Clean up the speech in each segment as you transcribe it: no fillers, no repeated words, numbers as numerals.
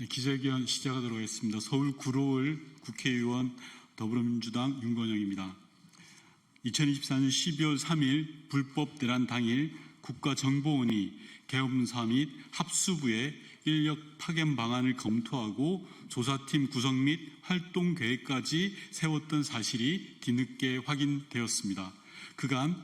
네, 기자회견 시작하도록 하겠습니다. 서울 구로을 국회의원 더불어민주당 윤건영입니다. 2024년 12월 3일 불법 대란 당일 국가정보원이 계엄사 및 합수부의 인력 파견 방안을 검토하고 조사팀 구성 및 활동 계획까지 세웠던 사실이 뒤늦게 확인되었습니다. 그간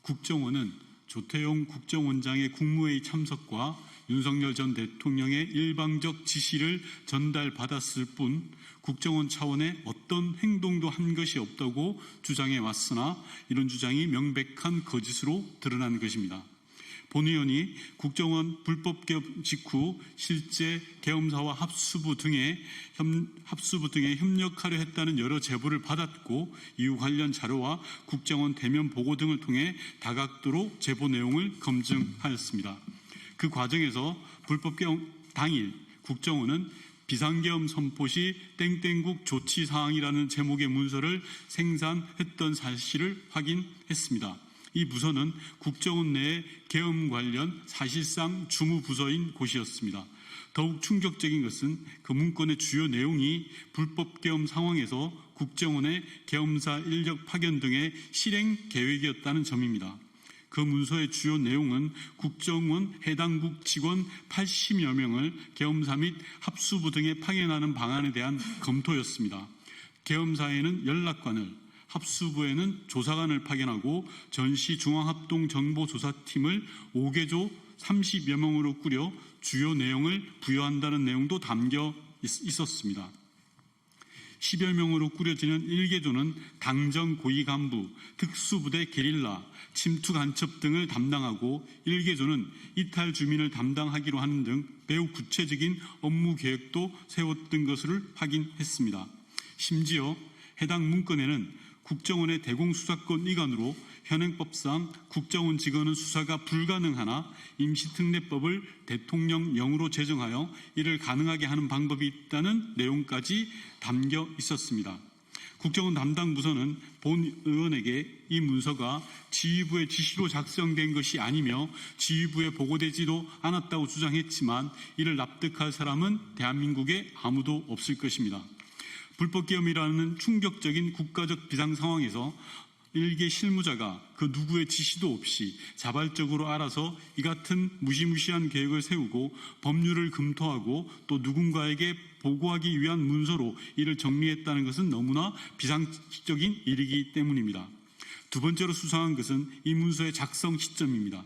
국정원은 조태용 국정원장의 국무회의 참석과 윤석열 전 대통령의 일방적 지시를 전달받았을 뿐 국정원 차원의 어떤 행동도 한 것이 없다고 주장해 왔으나 이런 주장이 명백한 거짓으로 드러난 것입니다. 본 의원이 국정원 불법 개업 직후 실제 계엄사와 합수부 등에 협력하려 했다는 여러 제보를 받았고 이후 관련 자료와 국정원 대면 보고 등을 통해 다각도로 제보 내용을 검증하였습니다. 그 과정에서 불법 계엄 당일 국정원은 비상계엄 선포 시 땡땡국 조치사항이라는 제목의 문서를 생산했던 사실을 확인했습니다. 이 부서는 국정원 내의 계엄 관련 사실상 주무부서인 곳이었습니다. 더욱 충격적인 것은 그 문건의 주요 내용이 불법 계엄 상황에서 국정원의 계엄사 인력 파견 등의 실행 계획이었다는 점입니다. 그 문서의 주요 내용은 국정원 해당국 직원 80여 명을 계엄사 및 합수부 등에 파견하는 방안에 대한 검토였습니다. 계엄사에는 연락관을, 합수부에는 조사관을 파견하고 전시 중앙합동정보조사팀을 5개조 30여 명으로 꾸려 주요 내용을 부여한다는 내용도 담겨 있었습니다. 10여 명으로 꾸려지는 1개조는 당정 고위 간부, 특수부대 게릴라, 침투 간첩 등을 담당하고 1개조는 이탈 주민을 담당하기로 하는 등 매우 구체적인 업무 계획도 세웠던 것을 확인했습니다. 심지어 해당 문건에는 국정원의 대공수사권 위반으로 현행법상 국정원 직원은 수사가 불가능하나 임시특례법을 대통령령으로 제정하여 이를 가능하게 하는 방법이 있다는 내용까지 담겨 있었습니다. 국정원 담당 부서는 본 의원에게 이 문서가 지휘부의 지시로 작성된 것이 아니며 지휘부에 보고되지도 않았다고 주장했지만 이를 납득할 사람은 대한민국에 아무도 없을 것입니다. 불법 계엄이라는 충격적인 국가적 비상 상황에서 일개 실무자가 그 누구의 지시도 없이 자발적으로 알아서 이 같은 무시무시한 계획을 세우고 법률을 검토하고 또 누군가에게 보고하기 위한 문서로 이를 정리했다는 것은 너무나 비상식적인 일이기 때문입니다. 두 번째로 수상한 것은 이 문서의 작성 시점입니다.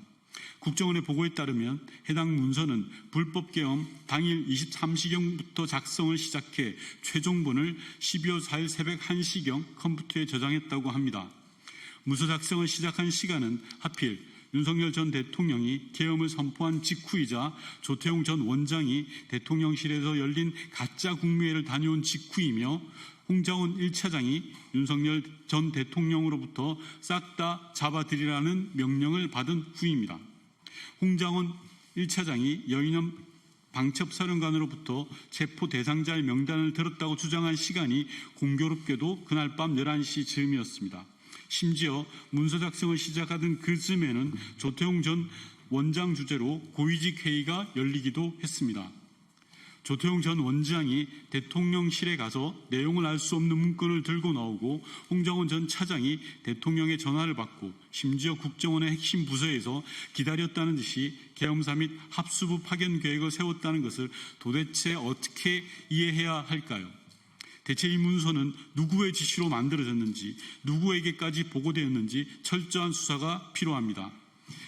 국정원의 보고에 따르면 해당 문서는 불법 계엄 당일 23시경부터 작성을 시작해 최종본을 12월 4일 새벽 1시경 컴퓨터에 저장했다고 합니다. 문서 작성을 시작한 시간은 하필 윤석열 전 대통령이 계엄을 선포한 직후이자 조태용 전 원장이 대통령실에서 열린 가짜 국무회의를 다녀온 직후이며 홍장원 1차장이 윤석열 전 대통령으로부터 싹 다 잡아들이라는 명령을 받은 후입니다. 홍장원 1차장이 여인원 방첩사령관으로부터 체포 대상자의 명단을 들었다고 주장한 시간이 공교롭게도 그날 밤 11시 즈음이었습니다. 심지어 문서 작성을 시작하던 그즈음에는 조태용 전 원장 주재로 고위직 회의가 열리기도 했습니다. 조태용 전 원장이 대통령실에 가서 내용을 알 수 없는 문건을 들고 나오고 홍장원 전 차장이 대통령의 전화를 받고 심지어 국정원의 핵심 부서에서 기다렸다는 듯이 계엄사 및 합수부 파견 계획을 세웠다는 것을 도대체 어떻게 이해해야 할까요? 대체 이 문서는 누구의 지시로 만들어졌는지, 누구에게까지 보고되었는지 철저한 수사가 필요합니다.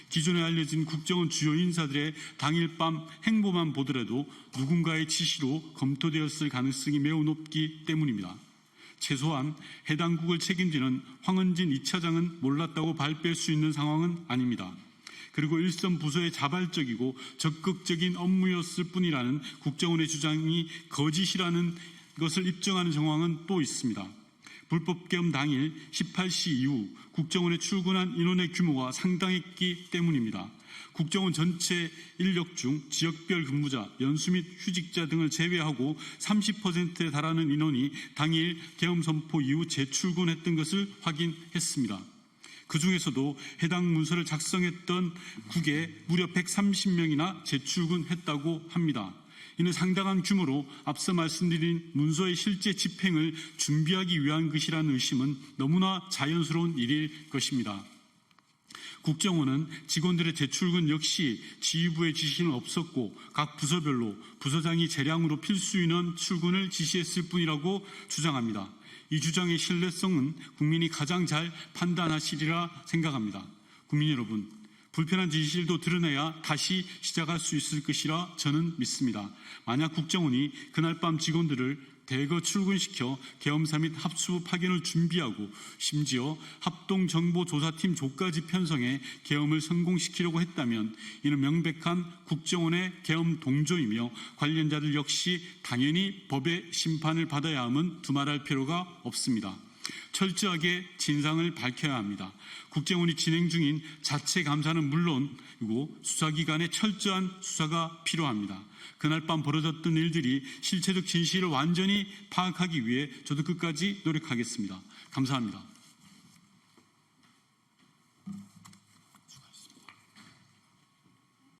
기존에 알려진 국정원 주요 인사들의 당일 밤 행보만 보더라도 누군가의 지시로 검토되었을 가능성이 매우 높기 때문입니다. 최소한 해당 국을 책임지는 황은진 2차장은 몰랐다고 발표할 수 있는 상황은 아닙니다. 그리고 일선 부서의 자발적이고 적극적인 업무였을 뿐이라는 국정원의 주장이 거짓이라는 것을 입증하는 정황은 또 있습니다. 불법 계엄 당일 18시 이후 국정원에 출근한 인원의 규모가 상당했기 때문입니다. 국정원 전체 인력 중 지역별 근무자, 연수 및 휴직자 등을 제외하고 30%에 달하는 인원이 당일 계엄 선포 이후 재출근했던 것을 확인했습니다. 그 중에서도 해당 문서를 작성했던 국에 무려 130명이나 재출근했다고 합니다. 이는 상당한 규모로 앞서 말씀드린 문서의 실제 집행을 준비하기 위한 것이라는 의심은 너무나 자연스러운 일일 것입니다. 국정원은 직원들의 재출근 역시 지휘부의 지시는 없었고 각 부서별로 부서장이 재량으로 필수 인원 출근을 지시했을 뿐이라고 주장합니다. 이 주장의 신뢰성은 국민이 가장 잘 판단하시리라 생각합니다. 국민 여러분, 불편한 진실도 드러내야 다시 시작할 수 있을 것이라 저는 믿습니다. 만약 국정원이 그날 밤 직원들을 대거 출근시켜 계엄사 및 합수 파견을 준비하고 심지어 합동정보조사팀 조까지 편성해 계엄을 성공시키려고 했다면 이는 명백한 국정원의 계엄 동조이며 관련자들 역시 당연히 법의 심판을 받아야 함은 두말할 필요가 없습니다. 철저하게 진상을 밝혀야 합니다. 국정원이 진행 중인 자체 감사는 물론이고 수사기관의 철저한 수사가 필요합니다. 그날 밤 벌어졌던 일들이 실체적 진실을 완전히 파악하기 위해 저도 끝까지 노력하겠습니다. 감사합니다.